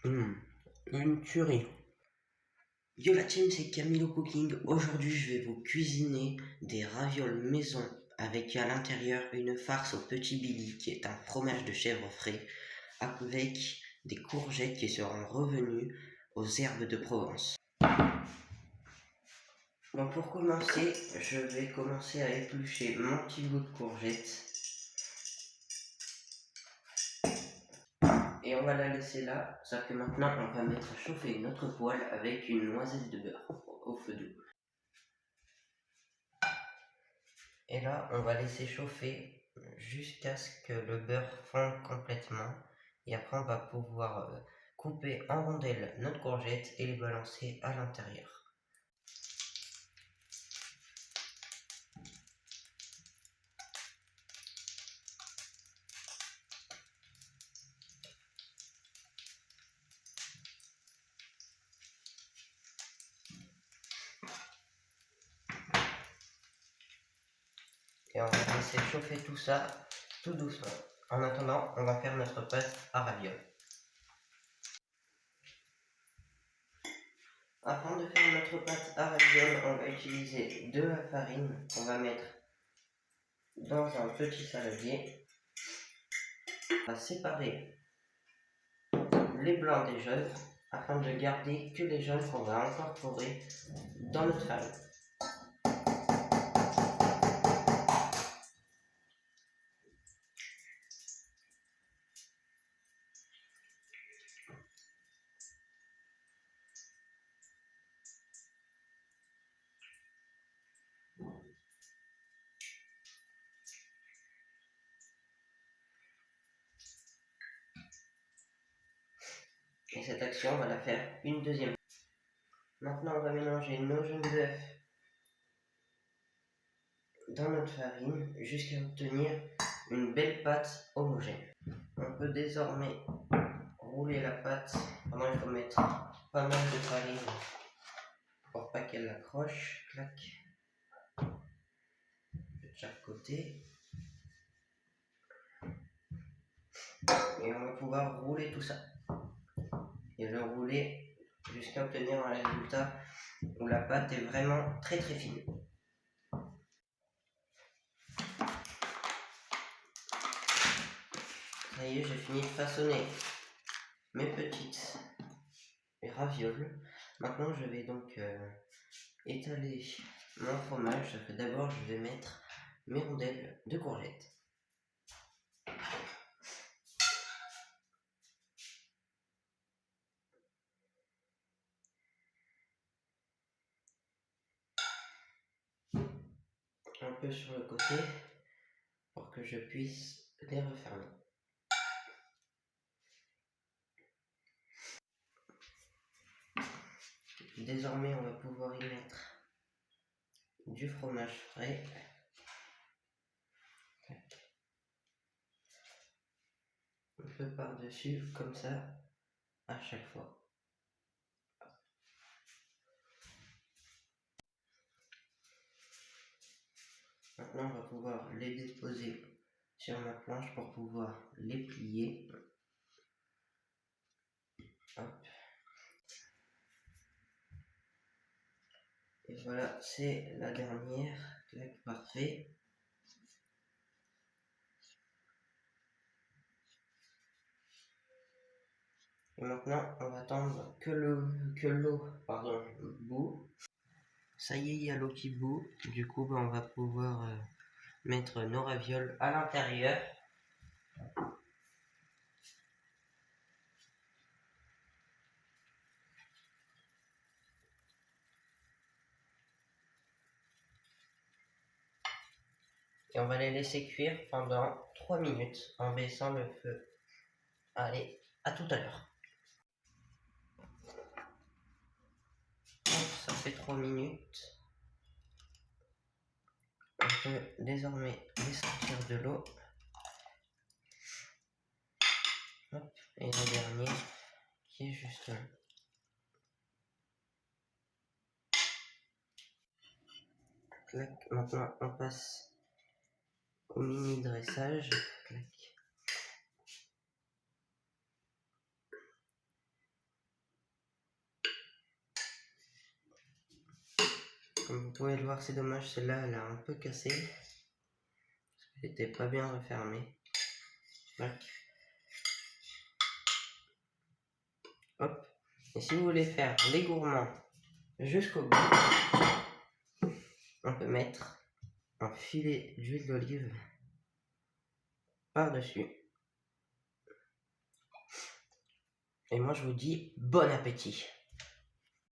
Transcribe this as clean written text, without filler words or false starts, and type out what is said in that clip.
Une tuerie. Yo la team, c'est Camilo Cooking. Aujourd'hui, je vais vous cuisiner des ravioles maison avec à l'intérieur une farce au petit Billy qui est un fromage de chèvre frais avec des courgettes qui seront revenues aux herbes de Provence. Donc pour commencer, je vais commencer à éplucher mon petit bout de courgette. Et on va la laisser là, sauf que maintenant on va mettre à chauffer notre poêle avec une noisette de beurre au feu doux. Et là, on va laisser chauffer jusqu'à ce que le beurre fonde complètement. Et après, on va pouvoir couper en rondelles notre courgette et les balancer à l'intérieur. Et on va laisser chauffer tout ça tout doucement. En attendant, on va faire notre pâte à ravioles. Afin de faire notre pâte à ravioles, on va utiliser de la farine qu'on va mettre dans un petit saladier. On va séparer les blancs des jaunes afin de garder que les jaunes qu'on va incorporer dans notre farine. Et cette action, on va la faire une deuxième fois. Maintenant, on va mélanger nos jaunes d'œufs dans notre farine jusqu'à obtenir une belle pâte homogène. On peut désormais rouler la pâte. Maintenant, il faut mettre pas mal de farine pour pas qu'elle accroche. Clac. De chaque côté. Et on va pouvoir rouler tout ça. Et le rouler jusqu'à obtenir un résultat où la pâte est vraiment très très fine. Ça y est, j'ai fini de façonner mes petites ravioles. Maintenant, je vais donc étaler mon fromage. Ça fait d'abord, je vais mettre mes rondelles de courgettes. Un peu sur le côté pour que je puisse les refermer. Désormais, on va pouvoir y mettre du fromage frais. Un peu par-dessus, comme ça, à chaque fois. Maintenant, on va pouvoir les déposer sur ma planche pour pouvoir les plier. Hop. Et voilà, c'est la dernière. Clac, parfait. Et maintenant, on va attendre que l'eau bout. Ça y est, il y a l'eau qui bout. Du coup, on va pouvoir mettre nos ravioles à l'intérieur. Et on va les laisser cuire pendant 3 minutes en baissant le feu. Allez, à tout à l'heure. Ça fait 3 minutes. On peut désormais les sortir de l'eau. Et le dernier qui est juste là. Clac. Maintenant on passe au mini dressage. Clac. Vous pouvez le voir, c'est dommage, celle-là elle a un peu cassé. Parce qu'elle n'était pas bien refermée. Tac. Hop. Et si vous voulez faire les gourmands jusqu'au bout, on peut mettre un filet d'huile d'olive par-dessus. Et moi je vous dis bon appétit.